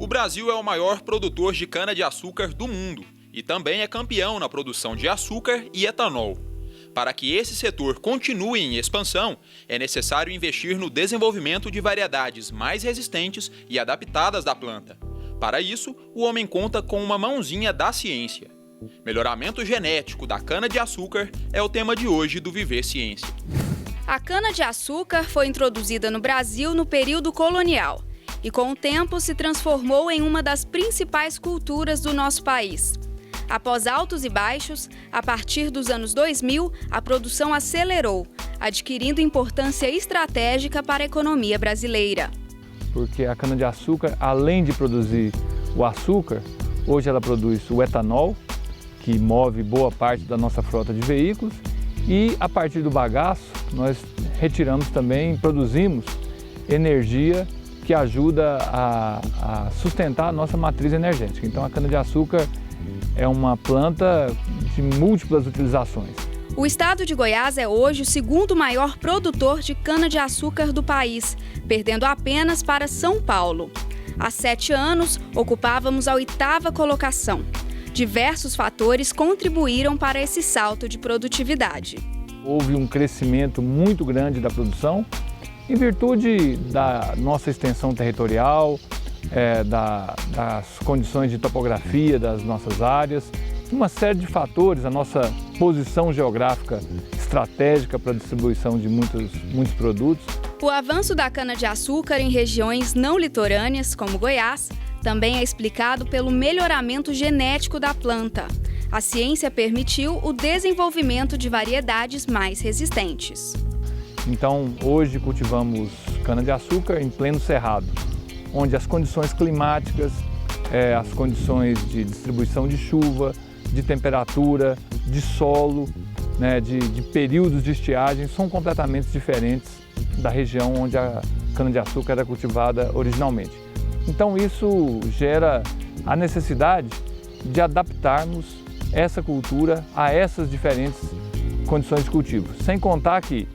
O Brasil é o maior produtor de cana-de-açúcar do mundo e também é campeão na produção de açúcar e etanol. Para que esse setor continue em expansão, é necessário investir no desenvolvimento de variedades mais resistentes e adaptadas da planta. Para isso, o homem conta com uma mãozinha da ciência. Melhoramento genético da cana-de-açúcar é o tema de hoje do Viver Ciência. A cana-de-açúcar foi introduzida no Brasil no período colonial e, com o tempo, se transformou em uma das principais culturas do nosso país. Após altos e baixos, a partir dos anos 2000, a produção acelerou, adquirindo importância estratégica para a economia brasileira. Porque a cana-de-açúcar, além de produzir o açúcar, hoje ela produz o etanol, que move boa parte da nossa frota de veículos, e a partir do bagaço nós retiramos também, produzimos energia que ajuda a sustentar a nossa matriz energética. Então a cana-de-açúcar é uma planta de múltiplas utilizações. O estado de Goiás é hoje o segundo maior produtor de cana-de-açúcar do país, perdendo apenas para São Paulo. Há 7 anos, ocupávamos a 8ª colocação. Diversos fatores contribuíram para esse salto de produtividade. Houve um crescimento muito grande da produção, em virtude da nossa extensão territorial, das condições de topografia das nossas áreas, uma série de fatores, a nossa posição geográfica estratégica para a distribuição de muitos produtos. O avanço da cana-de-açúcar em regiões não litorâneas, como Goiás, também é explicado pelo melhoramento genético da planta. A ciência permitiu o desenvolvimento de variedades mais resistentes. Então, hoje cultivamos cana-de-açúcar em pleno cerrado, onde as condições climáticas, as condições de distribuição de chuva, de temperatura, de solo, de períodos de estiagem são completamente diferentes da região onde a cana-de-açúcar era cultivada originalmente. Então isso gera a necessidade de adaptarmos essa cultura a essas diferentes condições de cultivo. Sem contar que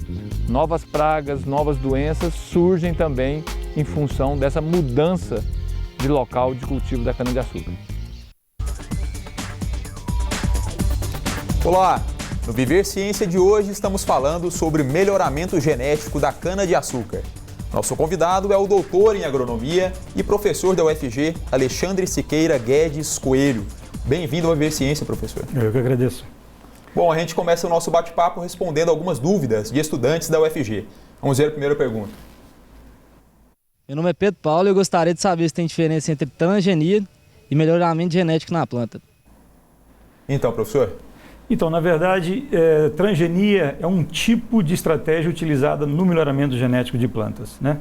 novas pragas, novas doenças surgem também em função dessa mudança de local de cultivo da cana-de-açúcar. Olá! No Viver Ciência de hoje estamos falando sobre melhoramento genético da cana-de-açúcar. Nosso convidado é o doutor em agronomia e professor da UFG, Alexandre Siqueira Guedes Coelho. Bem-vindo ao Viver Ciência, professor. Eu que agradeço. Bom, a gente começa o nosso bate-papo respondendo algumas dúvidas de estudantes da UFG. Vamos ver a primeira pergunta. Meu nome é Pedro Paulo e eu gostaria de saber se tem diferença entre transgenia e melhoramento genético na planta. Então, professor? Então, na verdade, transgenia é um tipo de estratégia utilizada no melhoramento genético de plantas, né?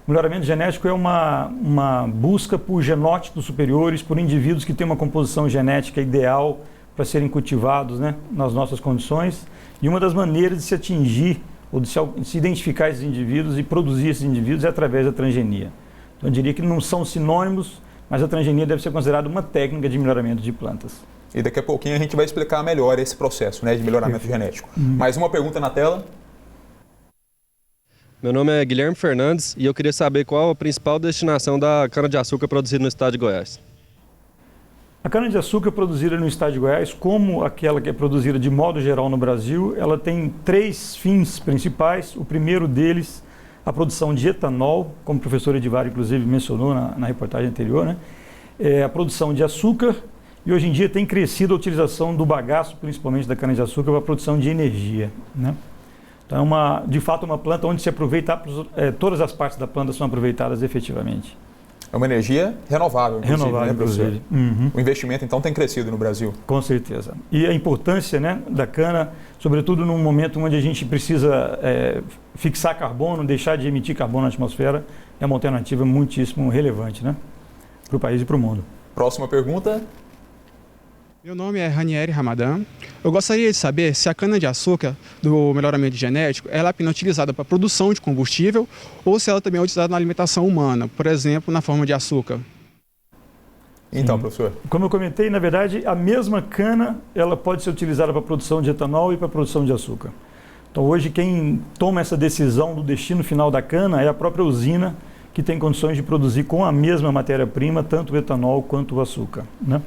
O melhoramento genético é uma busca por genótipos superiores, por indivíduos que têm uma composição genética ideal para serem cultivados, né, nas nossas condições. E uma das maneiras de se atingir ou de se identificar esses indivíduos e produzir esses indivíduos é através da transgenia. Então, eu diria que não são sinônimos, mas a transgenia deve ser considerada uma técnica de melhoramento de plantas. E daqui a pouquinho a gente vai explicar melhor esse processo, né, de melhoramento genético. Mais uma pergunta na tela. Meu nome é Guilherme Fernandes e eu queria saber qual a principal destinação da cana-de-açúcar produzida no estado de Goiás. A cana-de-açúcar produzida no estado de Goiás, como aquela que é produzida de modo geral no Brasil, ela tem 3 fins principais. O primeiro deles, a produção de etanol, como o professor Edivar, inclusive, mencionou na reportagem anterior, né? A produção de açúcar. E hoje em dia tem crescido a utilização do bagaço, principalmente da cana-de-açúcar, para a produção de energia, né? Então é de fato uma planta onde se aproveita, todas as partes da planta são aproveitadas efetivamente. É uma energia renovável, inclusive, renovável, né, professor? Inclusive. O investimento, então, tem crescido no Brasil? Com certeza. E a importância, né, da cana, sobretudo num momento onde a gente precisa fixar carbono, deixar de emitir carbono na atmosfera, é uma alternativa muitíssimo relevante, né, para o país e para o mundo. Próxima pergunta. Meu nome é Ranieri Ramadan. Eu gostaria de saber se a cana-de-açúcar do melhoramento genético ela é apenas utilizada para a produção de combustível ou se ela também é utilizada na alimentação humana, por exemplo, na forma de açúcar. Então, professor? Como eu comentei, na verdade, a mesma cana ela pode ser utilizada para a produção de etanol e para a produção de açúcar. Então, hoje, quem toma essa decisão do destino final da cana é a própria usina que tem condições de produzir com a mesma matéria-prima, tanto o etanol quanto o açúcar, né?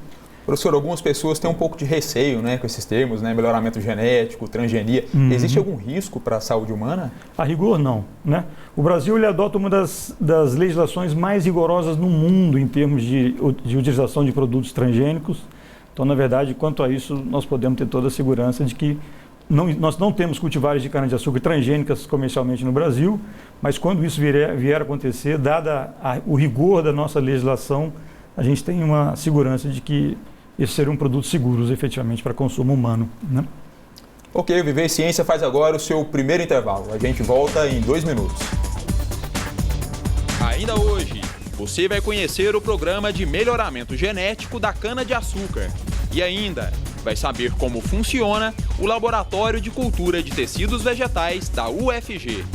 Professor, algumas pessoas têm um pouco de receio, né, com esses termos, né, melhoramento genético, transgenia. Existe algum risco para a saúde humana? A rigor, não, né? O Brasil ele adota uma das legislações mais rigorosas no mundo em termos de utilização de produtos transgênicos. Então, na verdade, quanto a isso, nós podemos ter toda a segurança de que nós não temos cultivares de cana-de-açúcar transgênicas comercialmente no Brasil, mas quando isso vier a acontecer, dada o rigor da nossa legislação, a gente tem uma segurança de que esses seriam produtos seguros, efetivamente, para consumo humano, né? Ok, o Viver Ciência faz agora o seu primeiro intervalo. A gente volta em 2 minutos. Ainda hoje, você vai conhecer o programa de melhoramento genético da cana-de-açúcar. E ainda vai saber como funciona o Laboratório de Cultura de Tecidos Vegetais da UFG.